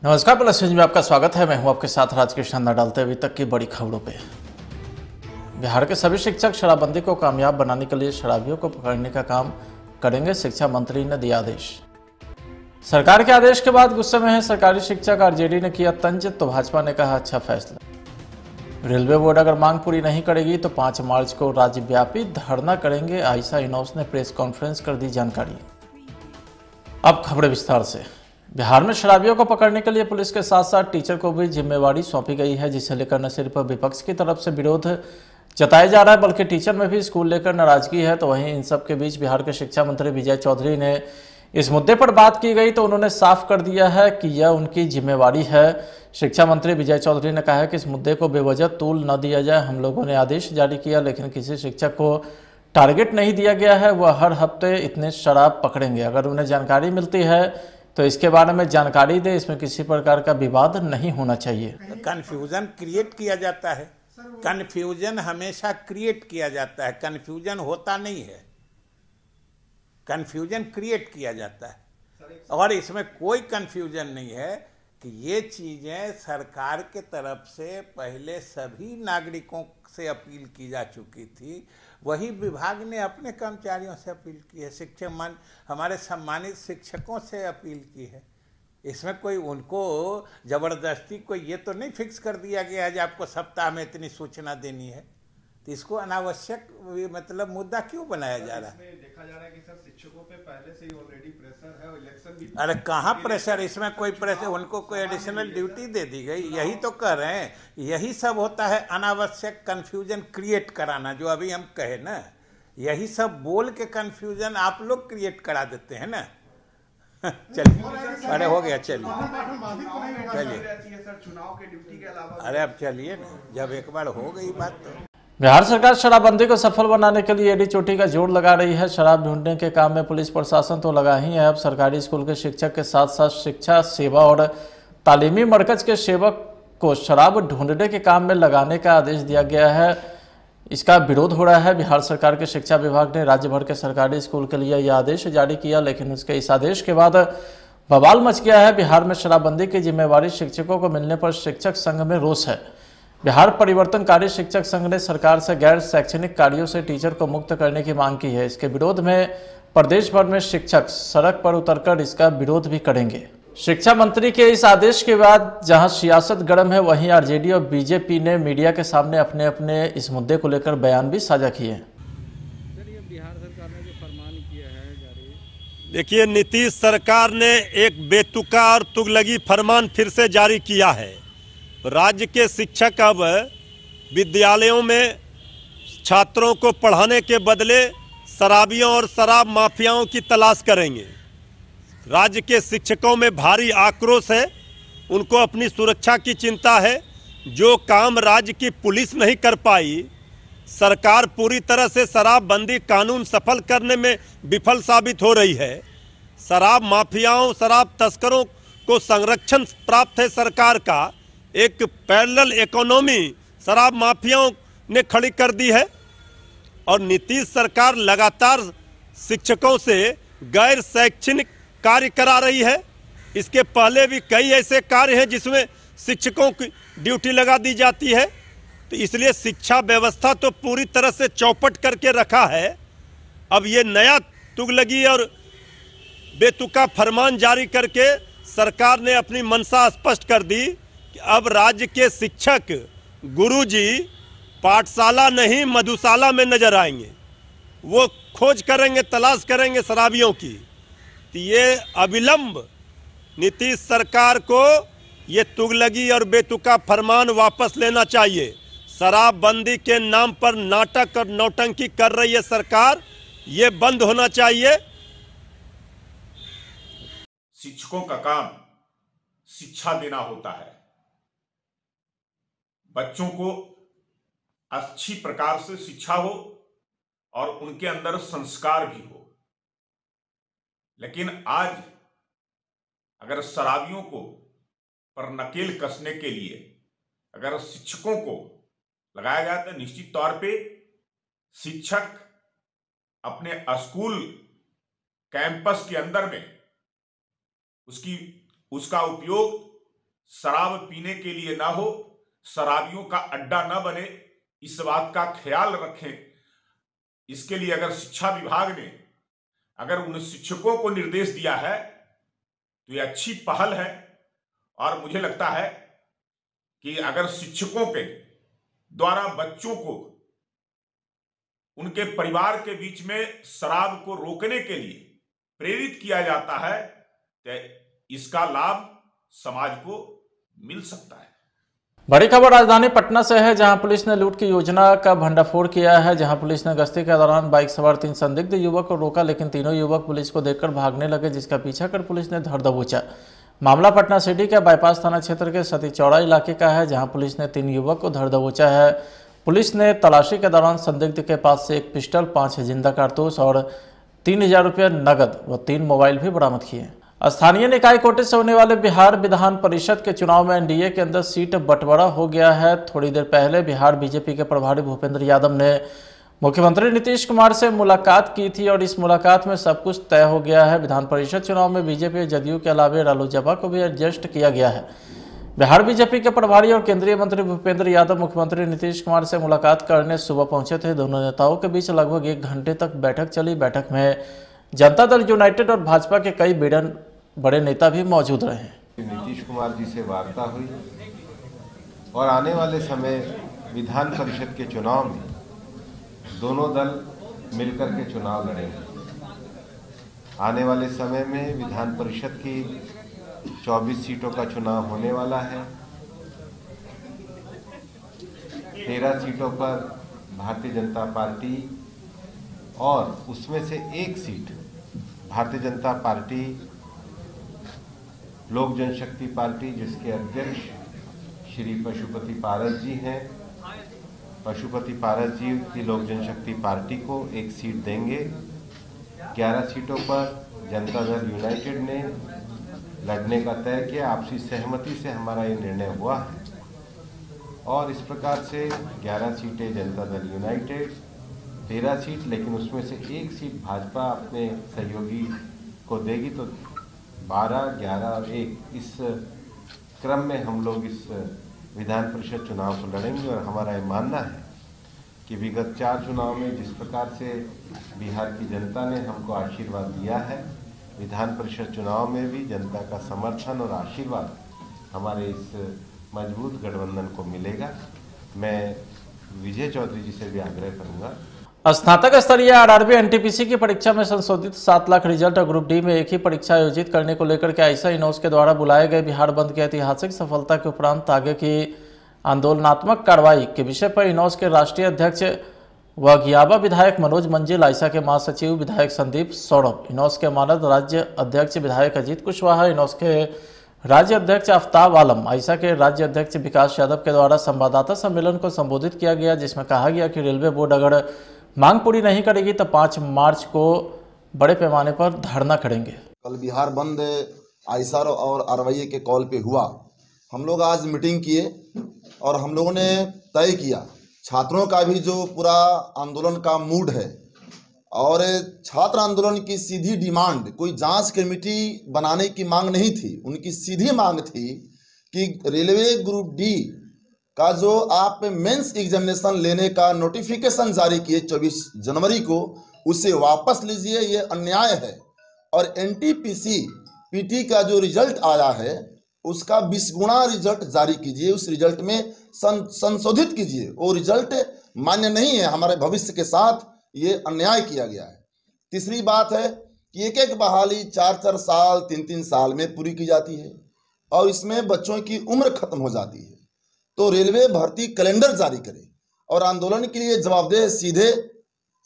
नमस्कार, plus news में आपका स्वागत है। मैं हूं आपके साथ राजकृष्ण। न डालते अभी तक की बड़ी खबरों पे। बिहार के सभी शिक्षक शराबबंदी को कामयाब बनाने के लिए शराबियों को पकड़ने का काम करेंगे, शिक्षा मंत्री ने दिया आदेश। सरकार के आदेश के बाद गुस्से में है सरकारी शिक्षक। आरजेडी ने किया तंज तो भाजपा ने कहा अच्छा फैसला। रेलवे बोर्ड अगर मांग पूरी नहीं करेगी तो 5 मार्च को राज्यव्यापी धरना करेंगे। आयशा इनोस ने प्रेस कॉन्फ्रेंस कर दी जानकारी। अब खबरें विस्तार से। बिहार में शराबियों को पकड़ने के लिए पुलिस के साथ साथ टीचर को भी जिम्मेवारी सौंपी गई है, जिसे लेकर न सिर्फ विपक्ष की तरफ से विरोध जताया जा रहा है बल्कि टीचर में भी स्कूल लेकर नाराजगी है। तो वहीं इन सब के बीच बिहार के शिक्षा मंत्री विजय चौधरी ने इस मुद्दे पर बात की गई तो उन्होंने साफ कर दिया है कि यह उनकी जिम्मेवारी है। शिक्षा मंत्री विजय चौधरी ने कहा है कि इस मुद्दे को बेवजह तूल न दिया जाए। हम लोगों ने आदेश जारी किया लेकिन किसी शिक्षक को टारगेट नहीं दिया गया है। वह हर हफ्ते इतने शराब पकड़ेंगे। अगर उन्हें जानकारी मिलती है तो इसके बारे में जानकारी दे। इसमें किसी प्रकार का विवाद नहीं होना चाहिए। कन्फ्यूजन क्रिएट किया जाता है। कन्फ्यूजन हमेशा क्रिएट किया जाता है, कन्फ्यूजन होता नहीं है, कन्फ्यूजन क्रिएट किया जाता है। और इसमें कोई कन्फ्यूजन नहीं है कि ये चीजें सरकार के तरफ से पहले सभी नागरिकों से अपील की जा चुकी थी। वही विभाग ने अपने कर्मचारियों से अपील की है, शिक्षक हमारे सम्मानित शिक्षकों से अपील की है। इसमें कोई उनको जबरदस्ती कोई ये तो नहीं फिक्स कर दिया गया है कि आपको सप्ताह में इतनी सूचना देनी है। तो इसको अनावश्यक मतलब मुद्दा क्यों बनाया जा रहा है? देखा जा रहा है कि सर शिक्षकों पे पहले से ही ऑलरेडी प्रेशर है और इलेक्शन भी। अरे कहाँ प्रेशर, इसमें कोई प्रेशर, उनको कोई एडिशनल ड्यूटी दे दी गई। यही तो कह रहे हैं, यही सब होता है अनावश्यक कन्फ्यूजन क्रिएट कराना, जो अभी हम कहे ना, यही सब बोल के कन्फ्यूजन आप लोग क्रिएट करा देते हैं ना। चलिए, अरे हो गया, चलिए चुनाव के ड्यूटी के अलावा। अरे अब चलिए ना, जब एक बार हो गई बात तो। बिहार सरकार शराबबंदी को सफल बनाने के लिए एड़ी चोटी का जोर लगा रही है। शराब ढूंढने के काम में पुलिस प्रशासन तो लगा ही है। अब सरकारी स्कूल के शिक्षक के साथ साथ शिक्षा सेवा और तालीमी मरकज के सेवक को शराब ढूंढने के काम में लगाने का आदेश दिया गया है। इसका विरोध हो रहा है। बिहार सरकार के शिक्षा विभाग ने राज्य भर के सरकारी स्कूल के लिए यह आदेश जारी किया, लेकिन उसके इस आदेश के बाद बवाल मच गया है। बिहार में शराबबंदी की जिम्मेवारी शिक्षकों को मिलने पर शिक्षक संघ में रोष है। बिहार परिवर्तनकारी शिक्षक संघ ने सरकार से गैर शैक्षणिक कार्यों से टीचर को मुक्त करने की मांग की है। इसके विरोध में प्रदेश भर में शिक्षक सड़क पर उतरकर इसका विरोध भी करेंगे। शिक्षा मंत्री के इस आदेश के बाद जहां सियासत गर्म है, वहीं आरजेडी और बीजेपी ने मीडिया के सामने अपने अपने इस मुद्दे को लेकर बयान भी साझा किए। बिहार सरकार ने जो फरमान किया है जारी, देखिए, नीतीश सरकार ने एक बेतुका और तुगलकी फरमान फिर से जारी किया है। राज्य के शिक्षक अब विद्यालयों में छात्रों को पढ़ाने के बदले शराबियों और शराब माफियाओं की तलाश करेंगे। राज्य के शिक्षकों में भारी आक्रोश है। उनको अपनी सुरक्षा की चिंता है। जो काम राज्य की पुलिस नहीं कर पाई, सरकार पूरी तरह से शराबबंदी कानून सफल करने में विफल साबित हो रही है। शराब माफियाओं, शराब तस्करों को संरक्षण प्राप्त है। सरकार का एक पैरेलल इकोनॉमी शराब माफियाओं ने खड़ी कर दी है। और नीतीश सरकार लगातार शिक्षकों से गैर शैक्षणिक कार्य करा रही है। इसके पहले भी कई ऐसे कार्य हैं जिसमें शिक्षकों की ड्यूटी लगा दी जाती है। तो इसलिए शिक्षा व्यवस्था तो पूरी तरह से चौपट करके रखा है। अब ये नया तुगलकी और बेतुका फरमान जारी करके सरकार ने अपनी मंशा स्पष्ट कर दी कि अब राज्य के शिक्षक गुरुजी पाठशाला नहीं मधुशाला में नजर आएंगे। वो खोज करेंगे, तलाश करेंगे शराबियों की। तो ये अविलंब नीतीश सरकार को ये तुगलकी और बेतुका फरमान वापस लेना चाहिए। शराबबंदी के नाम पर नाटक और नौटंकी कर रही है सरकार, ये बंद होना चाहिए। शिक्षकों का काम शिक्षा देना होता है। बच्चों को अच्छी प्रकार से शिक्षा हो और उनके अंदर संस्कार भी हो। लेकिन आज अगर शराबियों को पर नकेल कसने के लिए अगर शिक्षकों को लगाया जाए तो निश्चित तौर पे शिक्षक अपने स्कूल कैंपस के अंदर में उसका उपयोग शराब पीने के लिए ना हो, शराबियों का अड्डा न बने, इस बात का ख्याल रखें। इसके लिए अगर शिक्षा विभाग ने अगर उन शिक्षकों को निर्देश दिया है तो ये अच्छी पहल है। और मुझे लगता है कि अगर शिक्षकों के द्वारा बच्चों को उनके परिवार के बीच में शराब को रोकने के लिए प्रेरित किया जाता है तो इसका लाभ समाज को मिल सकता है। बड़ी खबर राजधानी पटना से है, जहां पुलिस ने लूट की योजना का भंडाफोड़ किया है। जहां पुलिस ने गश्ती के दौरान बाइक सवार 3 संदिग्ध युवक को रोका, लेकिन तीनों युवक पुलिस को देखकर भागने लगे, जिसका पीछा कर पुलिस ने धर दबोचा। मामला पटना सिटी के बाईपास थाना क्षेत्र के सती चौड़ा इलाके का है, जहां पुलिस ने 3 युवक को धर दबोचा है। पुलिस ने तलाशी के दौरान संदिग्ध के पास से 1 पिस्टल, 5 जिंदा कारतूस और 3000 रुपये नकद व 3 मोबाइल भी बरामद किए। स्थानीय निकाय कोटे से होने वाले बिहार विधान परिषद के चुनाव में एनडीए के अंदर सीट बंटवारा हो गया है। थोड़ी देर पहले बिहार बीजेपी के प्रभारी भूपेंद्र यादव ने मुख्यमंत्री नीतीश कुमार से मुलाकात की थी और इस मुलाकात में सब कुछ तय हो गया है। विधान परिषद चुनाव में बीजेपी जदयू के अलावे रालोसपा को भी एडजस्ट किया गया है। बिहार बीजेपी के प्रभारी और केंद्रीय मंत्री भूपेंद्र यादव मुख्यमंत्री नीतीश कुमार से मुलाकात करने सुबह पहुंचे थे। दोनों नेताओं के बीच लगभग 1 घंटे तक बैठक चली। बैठक में जनता दल यूनाइटेड और भाजपा के कई बड़े नेता भी मौजूद रहे। नीतीश कुमार जी से वार्ता हुई और आने वाले समय विधान परिषद के चुनाव में दोनों दल मिलकर के चुनाव लड़ेंगे। आने वाले समय में विधान परिषद की 24 सीटों का चुनाव होने वाला है। 13 सीटों पर भारतीय जनता पार्टी और उसमें से 1 सीट भारतीय जनता पार्टी लोक जनशक्ति पार्टी, जिसके अध्यक्ष श्री पशुपति पारस जी हैं, पशुपति पारस जी की लोक जनशक्ति पार्टी को 1 सीट देंगे। 11 सीटों पर जनता दल यूनाइटेड ने लड़ने का तय किया। आपसी सहमति से हमारा ये निर्णय हुआ है और इस प्रकार से 11 सीटें जनता दल यूनाइटेड, 13 सीट, लेकिन उसमें से 1 सीट भाजपा अपने सहयोगी को देगी। तो 12, 11 और 1 इस क्रम में हम लोग इस विधान परिषद चुनाव को लड़ेंगे। और हमारा ये मानना है कि विगत 4 चुनाव में जिस प्रकार से बिहार की जनता ने हमको आशीर्वाद दिया है, विधान परिषद चुनाव में भी जनता का समर्थन और आशीर्वाद हमारे इस मजबूत गठबंधन को मिलेगा। मैं विजय चौधरी जी से भी आग्रह करूंगा। स्नातक स्तरीय आरआरबी एनटीपीसी की परीक्षा में संशोधित 7 लाख रिजल्ट और ग्रुप डी में एक ही परीक्षा आयोजित करने को लेकर के आईसा इनोस के द्वारा बुलाए गए बिहार बंद की ऐतिहासिक सफलता के उपरांत आगे की आंदोलनात्मक कार्रवाई के विषय पर इनोस के राष्ट्रीय अध्यक्ष व गियाबा विधायक मनोज मंजिल, आईसा के महासचिव विधायक संदीप सौरभ, इनोस के मानद राज्य अध्यक्ष विधायक अजीत कुशवाहा, इनोस के राज्य अध्यक्ष आफ्ताब आलम, आईसा के राज्य अध्यक्ष विकास यादव के द्वारा संवाददाता सम्मेलन को संबोधित किया गया, जिसमें कहा गया कि रेलवे बोर्ड अगर मांग पूरी नहीं करेगी तो 5 मार्च को बड़े पैमाने पर धरना करेंगे। कल बिहार बंद आईसा और आरवाई के कॉल पे हुआ। हम लोग आज मीटिंग किए और हम लोगों ने तय किया, छात्रों का भी जो पूरा आंदोलन का मूड है और छात्र आंदोलन की सीधी डिमांड, कोई जांच कमेटी बनाने की मांग नहीं थी, उनकी सीधी मांग थी कि रेलवे ग्रुप डी का जो आप मेंस एग्जामिनेशन लेने का नोटिफिकेशन जारी किए 24 जनवरी को, उसे वापस लीजिए, ये अन्याय है। और एनटीपीसी पीटी का जो रिजल्ट आया है उसका 20 गुना रिजल्ट जारी कीजिए, उस रिजल्ट में संशोधित कीजिए। वो रिजल्ट मान्य नहीं है, हमारे भविष्य के साथ ये अन्याय किया गया है। तीसरी बात है कि एक बहाली 4-4 साल 3-3 साल में पूरी की जाती है और इसमें बच्चों की उम्र खत्म हो जाती है। तो रेलवे भर्ती कैलेंडर जारी करे और आंदोलन के लिए जवाबदेह सीधे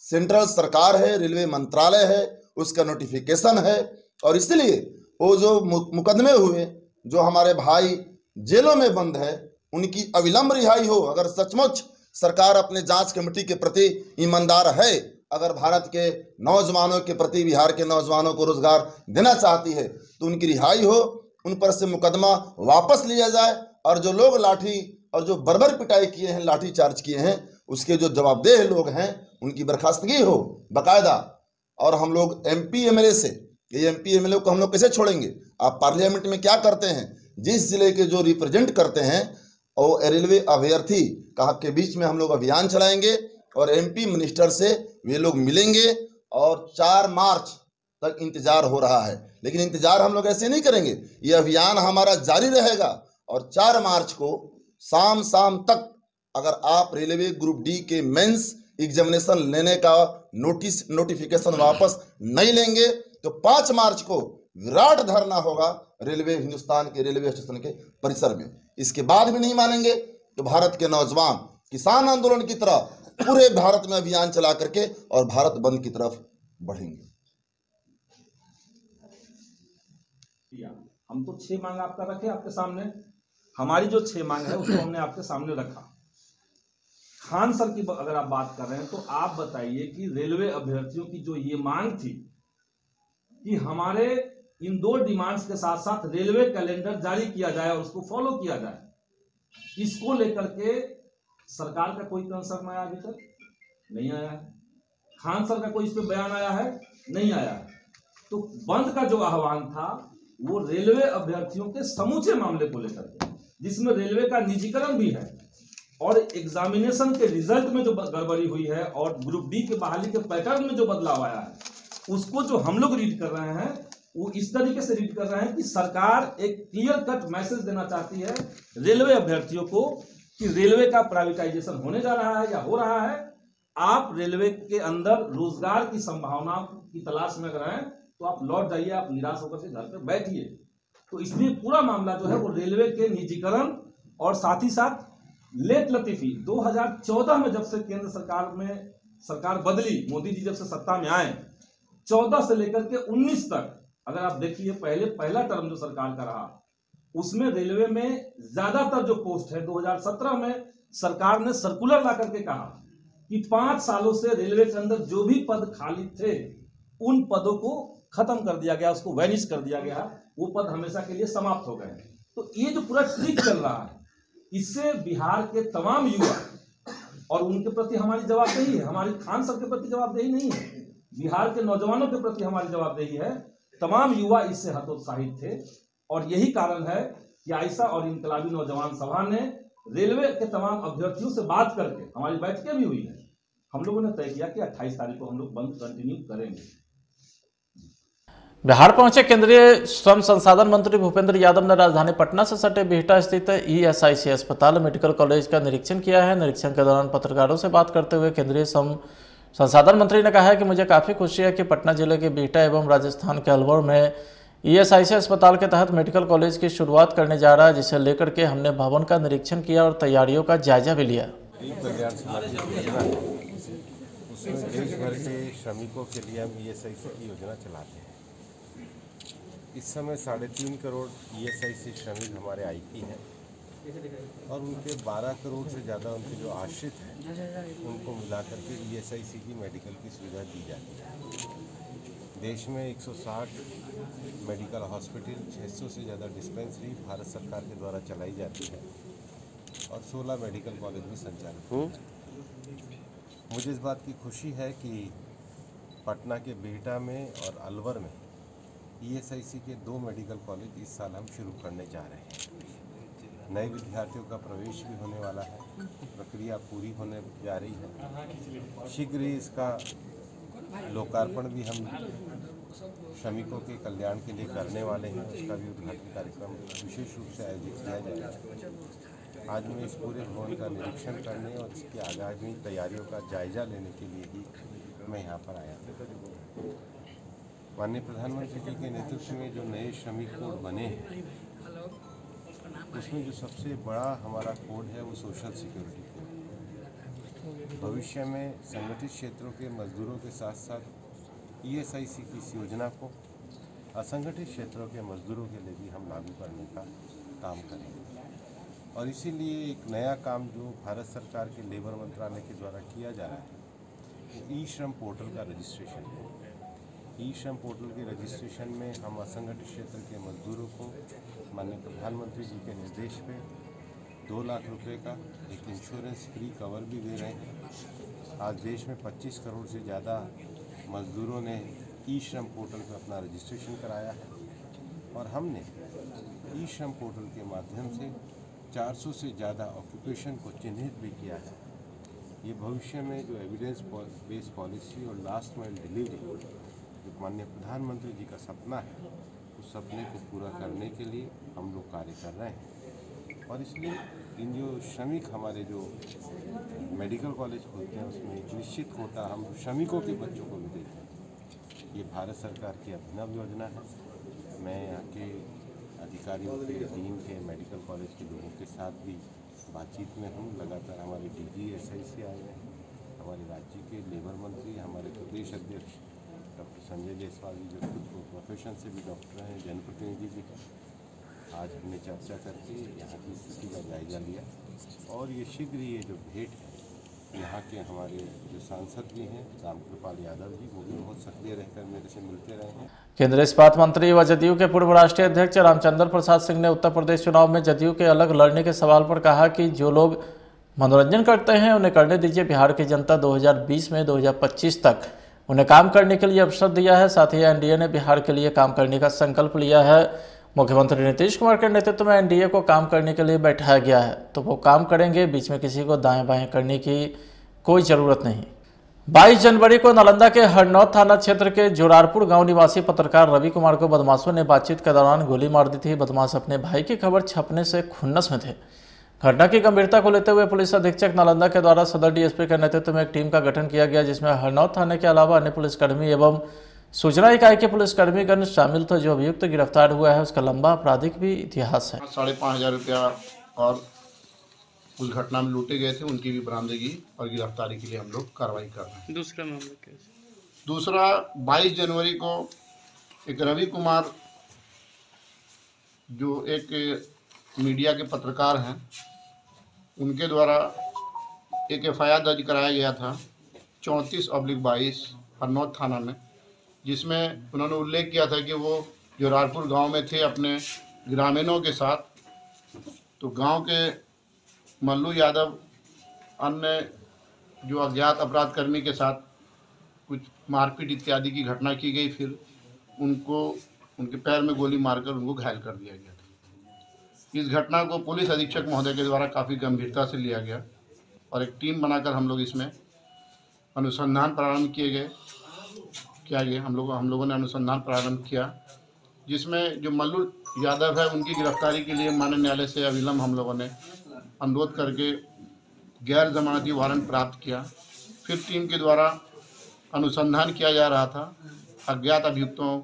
सेंट्रल सरकार है, रेलवे मंत्रालय है, उसका नोटिफिकेशन है। और इसलिए वो जो मुकदमे हुए, जो हमारे भाई जेलों में बंद है, उनकी अविलंब रिहाई हो। अगर सचमुच सरकार अपने जांच कमेटी के प्रति ईमानदार है, अगर भारत के नौजवानों के प्रति, बिहार के नौजवानों को रोजगार देना चाहती है, तो उनकी रिहाई हो, उन पर से मुकदमा वापस लिया जाए और जो लोग लाठी और जो बर्बर पिटाई किए हैं, लाठी चार्ज किए हैं, उसके जो जवाबदेह लोग हैं उनकी बर्खास्तगी हो बाकायदा। और हम लोग एमपी एमएलए से, ये एमपी एमएलए को हम लोग कैसे छोड़ेंगे? आप पार्लियामेंट में क्या करते हैं? जिस जिले के जो रिप्रेजेंट करते हैं और रेलवे अभ्यर्थी का के बीच में हम लोग अभियान चलाएंगे और एमपी मिनिस्टर से वे लोग मिलेंगे और 4 मार्च तक इंतजार हो रहा है। लेकिन इंतजार हम लोग ऐसे नहीं करेंगे, ये अभियान हमारा जारी रहेगा और 4 मार्च को शाम तक अगर आप रेलवे ग्रुप डी के मेंस एग्जामिनेशन लेने का नोटिफिकेशन वापस नहीं लेंगे तो 5 मार्च को विराट धरना होगा रेलवे हिंदुस्तान के रेलवे स्टेशन के परिसर में। इसके बाद भी नहीं मानेंगे तो भारत के नौजवान किसान आंदोलन की तरह पूरे भारत में अभियान चला करके और भारत बंद की तरफ बढ़ेंगे। हम तो 6 मांग आपका रखे आपके सामने, हमारी जो 6 मांग है उसको हमने आपके सामने रखा। खान सर की अगर आप बात कर रहे हैं तो आप बताइए कि रेलवे अभ्यर्थियों की जो ये मांग थी कि हमारे इन 2 डिमांड्स के साथ साथ रेलवे कैलेंडर जारी किया जाए और उसको फॉलो किया जाए, इसको लेकर के सरकार का कोई कंसर्न आया अभी तक नहीं आया है। खान सर का कोई इस पे बयान आया है नहीं आया है। तो बंद का जो आह्वान था वो रेलवे अभ्यर्थियों के समूचे मामले को लेकर के, जिसमें रेलवे का निजीकरण भी है और एग्जामिनेशन के रिजल्ट में जो गड़बड़ी हुई है और ग्रुप डी के बहाली के पैटर्न में जो बदलाव आया है, उसको जो हम लोग रीड कर रहे हैं वो इस तरीके से रीड कर रहे हैं कि सरकार एक क्लियर कट मैसेज देना चाहती है रेलवे अभ्यर्थियों को कि रेलवे का प्राइवेटाइजेशन होने जा रहा है या हो रहा है। आप रेलवे के अंदर रोजगार की संभावना की तलाश में अगर हैं तो आप लौट जाइए, आप निराश होकर के घर पे बैठिए। तो इसमें पूरा मामला जो है वो रेलवे के निजीकरण और साथ ही साथ लेट लतीफी 2014 में जब से केंद्र सरकार में सरकार बदली, मोदी जी जब से सत्ता में आए 14 से लेकर के 19 तक अगर आप देखिए पहला टर्म जो सरकार का रहा उसमें रेलवे में ज्यादातर जो पोस्ट है 2017 में सरकार ने सर्कुलर ला करके कहा कि 5 सालों से रेलवे के अंदर जो भी पद खाली थे उन पदों को खत्म कर दिया गया, उसको वैनिश कर दिया गया, वो पद हमेशा के लिए समाप्त हो गए। तो ये जो पूरा ट्रिक चल रहा है इससे बिहार के तमाम युवा और उनके प्रति हमारी जवाबदेही है, हमारी खान सर के प्रति जवाबदेही नहीं है, बिहार के नौजवानों के प्रति हमारी जवाबदेही है। तमाम युवा इससे हतोत्साहित थे और यही कारण है कि आयशा और इनकलाबी नौजवान सभा ने रेलवे के तमाम अभ्यर्थियों से बात करके, हमारी बैठकें भी हुई है, हम लोगों ने तय किया कि 28 तारीख को हम लोग बंद कंटिन्यू करेंगे। बिहार पहुंचे केंद्रीय श्रम संसाधन मंत्री भूपेंद्र यादव ने राजधानी पटना से सटे बिहटा स्थित ईएसआईसी अस्पताल मेडिकल कॉलेज का निरीक्षण किया है। निरीक्षण के दौरान पत्रकारों से बात करते हुए केंद्रीय श्रम संसाधन मंत्री ने कहा है कि मुझे काफ़ी खुशी है कि पटना जिले के बिहटा एवं राजस्थान के अलवर में ईएसआईसी अस्पताल के तहत मेडिकल कॉलेज की शुरुआत करने जा रहा है, जिसे लेकर के हमने भवन का निरीक्षण किया और तैयारियों का जायजा भी लिया। उसमें देश भर के श्रमिकों के लिए हम ईएसआईसी की योजना चलाते हैं। इस समय 3.5 करोड़ ईएसआईसी श्रमिक हमारे आईपी हैं और उनके 12 करोड़ से ज़्यादा उनके जो आश्रित हैं उनको मिलाकर के ईएसआईसी की मेडिकल की सुविधा दी जाती है। देश में 160 मेडिकल हॉस्पिटल, 600 से ज़्यादा डिस्पेंसरी भारत सरकार के द्वारा चलाई जाती है और 16 मेडिकल कॉलेज भी संचालित। मुझे इस बात की खुशी है कि पटना के बिहटा में और अलवर में ईएसआईसी के 2 मेडिकल कॉलेज इस साल हम शुरू करने जा रहे हैं। नए विद्यार्थियों का प्रवेश भी होने वाला है, प्रक्रिया पूरी होने जा रही है। शीघ्र ही इसका लोकार्पण भी हम श्रमिकों के कल्याण के लिए करने वाले हैं। उसका भी उद्घाटन कार्यक्रम विशेष रूप से आयोजित किया जाएगा। आज मैं इस पूरे भवन का निरीक्षण करने और इसकी आगामी तैयारियों का जायजा लेने के लिए ही मैं यहाँ पर आया था। माननीय प्रधानमंत्री जी के नेतृत्व में जो नए श्रमिक कोड बने हैं उसमें जो सबसे बड़ा हमारा कोड है वो सोशल सिक्योरिटी कोड। भविष्य में संगठित क्षेत्रों के मजदूरों के साथ साथ ईएसआईसी की इस योजना को असंगठित क्षेत्रों के मजदूरों के लिए भी हम लागू करने का काम करेंगे। और इसीलिए एक नया काम जो भारत सरकार के लेबर मंत्रालय के द्वारा किया जा रहा है वो ई श्रम पोर्टल का रजिस्ट्रेशन है। ई श्रम पोर्टल के रजिस्ट्रेशन में हम असंगठित क्षेत्र के मजदूरों को माननीय प्रधानमंत्री जी के निर्देश पे 2 लाख रुपए का एक इंश्योरेंस फ्री कवर भी दे रहे हैं। आज देश में 25 करोड़ से ज़्यादा मजदूरों ने ई श्रम पोर्टल पर अपना रजिस्ट्रेशन कराया है और हमने ई श्रम पोर्टल के माध्यम से 400 से ज़्यादा ऑक्यूपेशन को चिन्हित भी किया है। ये भविष्य में जो एविडेंस बेस्ड पॉलिसी और लास्ट माइल डिलीवरी जो माननीय प्रधानमंत्री जी का सपना है, उस सपने को पूरा करने के लिए हम लोग कार्य कर रहे हैं। और इसलिए इन जो श्रमिक हमारे जो मेडिकल कॉलेज खोलते हैं उसमें एक निश्चित कोटा हम श्रमिकों के बच्चों को भी देते हैं। ये भारत सरकार की अभिनव योजना है। मैं यहाँ के अधिकारियों के, डीन के, मेडिकल कॉलेज के लोगों के साथ भी बातचीत में हूँ। लगातार हमारे DG SI से आए हैं, हमारे राज्य के लेबर मंत्री, हमारे प्रदेश अध्यक्ष डॉक्टर संजय जायसवाल जी जो खुद प्रोफेशन से भी डॉक्टर हैं, जनप्रतिनिधि भी हैं। आज हमने चर्चा करके यहाँ की स्थिति का जायजा लिया और ये शीघ्र ये जो भेंट है यहाँ के हमारे जो सांसद भी हैं रामकृपाल यादव जी, वो भी बहुत सक्रिय रहकर मेरे से मिलते रहे हैं। केंद्रीय इस्पात मंत्री व जदयू के पूर्व राष्ट्रीय अध्यक्ष रामचंद्र प्रसाद सिंह ने उत्तर प्रदेश चुनाव में जदयू के अलग लड़ने के सवाल पर कहा कि जो लोग मनोरंजन करते हैं उन्हें करने दीजिए। बिहार की जनता 2020 में 2025 तक उन्हें काम करने के लिए अवसर दिया है। साथ ही NDA ने बिहार के लिए काम करने का संकल्प लिया है। मुख्यमंत्री नीतीश कुमार के नेतृत्व में NDA को काम करने के लिए बैठाया गया है, तो वो काम करेंगे। बीच में किसी को दाएं बाएं करने की कोई ज़रूरत नहीं। 22 जनवरी को नालंदा के हरनौत थाना क्षेत्र के जोरारपुर गांव निवासी पत्रकार रवि कुमार को बदमाशों ने बातचीत के दौरान गोली मार दी थी। बदमाश अपने भाई की खबर छपने से खुन्नस में थे। घटना की गंभीरता को लेते हुए पुलिस अधीक्षक नालंदा के द्वारा सदर DSP के नेतृत्व में एक टीम का गठन किया गया, जिसमें हरनौत थाने के अलावा अन्य पुलिसकर्मी एवं सूचना इकाई के पुलिसकर्मीगण शामिल थे। जो अभियुक्त गिरफ्तार हुआ है उसका लंबा आपराधिक भी इतिहास है। 5,500 रुपया और उस घटना में लूटे गए थे, उनकी भी बरामदगी और गिरफ्तारी के लिए हम लोग कार्रवाई कर रहे हैं। दूसरा मामला कैसे? दूसरा 22 जनवरी को एक रवि कुमार जो एक मीडिया के पत्रकार हैं, उनके द्वारा एक FIR दर्ज कराया गया था 34/22 हरनौत थाना में, जिसमें उन्होंने उल्लेख किया था कि वो जोरारपुर गांव में थे अपने ग्रामीणों के साथ। तो गांव के मल्लू यादव अन्य जो अज्ञात अपराध कर्मी के साथ कुछ मारपीट इत्यादि की घटना की गई। फिर उनको उनके पैर में गोली मारकर उनको घायल कर दिया गया था। इस घटना को पुलिस अधीक्षक महोदय के द्वारा काफ़ी गंभीरता से लिया गया और एक टीम बनाकर हम लोग इसमें अनुसंधान प्रारंभ हम लोगों ने अनुसंधान प्रारंभ किया, जिसमें जो मल्लू यादव है उनकी गिरफ्तारी के लिए माननीय न्यायालय से अविलंब हम लोगों ने अनुरोध करके गैर जमानती वारंट प्राप्त किया। फिर टीम के द्वारा अनुसंधान किया जा रहा था। अज्ञात अभियुक्तों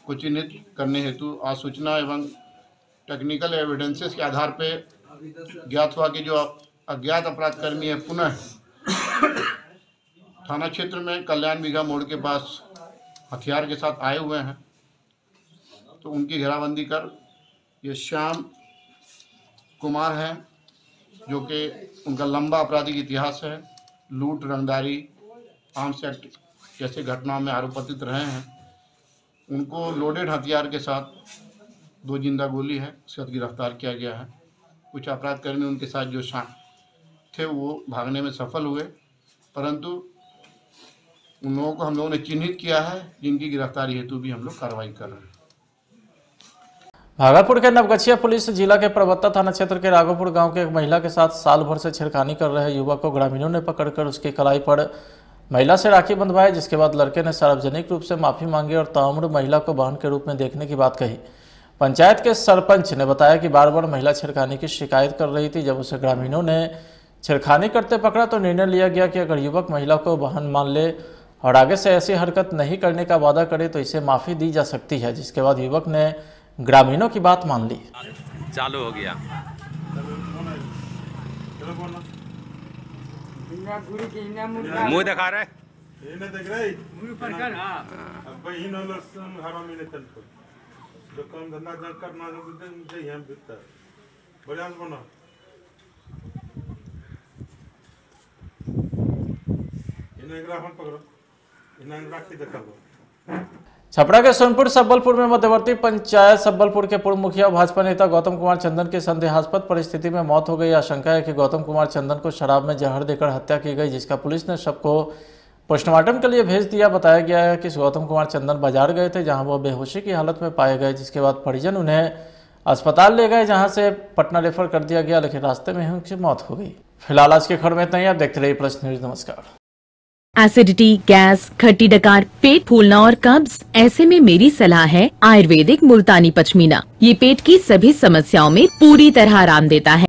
को चिन्हित करने हेतु आज सूचना एवं टेक्निकल एविडेंसेस के आधार पर ज्ञात हुआ कि जो अज्ञात अपराध कर्मी है पुनः थाना क्षेत्र में कल्याण बीघा मोड़ के पास हथियार के साथ आए हुए हैं। तो उनकी घेराबंदी कर ये श्याम कुमार है, जो कि उनका लंबा आपराधिक इतिहास है, लूट, रंगदारी, आर्म्स एक्ट जैसे घटनाओं में आरोपित रहे हैं। उनको लोडेड हथियार के साथ 2 जिंदा गोली है, उसके साथ गिरफ्तार किया गया है। कुछ अपराध कर्मी उनके साथ जो थे वो भागने में सफल हुए, परंतु उन लोगों को हम लोगों ने चिन्हित किया है, जिनकी गिरफ्तारी हेतु भी हम लोग कार्रवाई कर रहे हैं। भागलपुर के नवगछिया पुलिस जिला के परबत्ता थाना क्षेत्र के राघोपुर गांव के एक महिला के साथ साल भर से छेड़खानी कर रहे युवक को ग्रामीणों ने पकड़कर उसकी कलाई पर महिला से राखी बंधवाई, जिसके बाद लड़के ने सार्वजनिक रूप से माफी मांगी और ताउम्र महिला को बहन के रूप में देखने की बात कही। पंचायत के सरपंच ने बताया कि बार बार महिला छेड़खानी की शिकायत कर रही थी। जब उसे ग्रामीणों ने छेड़खानी करते पकड़ा तो निर्णय लिया गया कि अगर युवक महिला को बहन मान ले और आगे से ऐसी हरकत नहीं करने का वादा करे तो इसे माफ़ी दी जा सकती है, जिसके बाद युवक ने ग्रामीणों की बात मान ली। चालू हो गया। मुंह दिखा रहे छपरा के सोनपुर सब्बलपुर में मध्यवर्ती पंचायत सब्बलपुर के पूर्व मुखिया भाजपा नेता गौतम कुमार चंदन की संदेहास्पद परिस्थिति में मौत हो गई। आशंका है कि गौतम कुमार चंदन को शराब में जहर देकर हत्या की गई, जिसका पुलिस ने शव को पोस्टमार्टम के लिए भेज दिया। बताया गया है कि गौतम कुमार चंदन बाजार गए थे, जहां वह बेहोशी की हालत में पाए गए, जिसके बाद परिजन उन्हें अस्पताल ले गए, जहां से पटना रेफर कर दिया गया, लेकिन रास्ते में ही उनकी मौत हो गई। फिलहाल आज की खबर में इतना ही। आप देखते रहिए प्लस न्यूज। नमस्कार। एसिडिटी, गैस, खट्टी डकार, पेट फूलना और कब्ज, ऐसे में मेरी सलाह है आयुर्वेदिक मुल्तानी पश्मीना। ये पेट की सभी समस्याओं में पूरी तरह आराम देता है।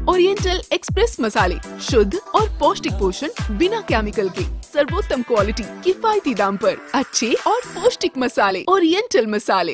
ओरिएंटल एक्सप्रेस मसाले, शुद्ध और पौष्टिक पोषण बिना केमिकल के, सर्वोत्तम क्वालिटी, किफायती दाम पर अच्छे और पौष्टिक मसाले। ओरिएंटल मसाले।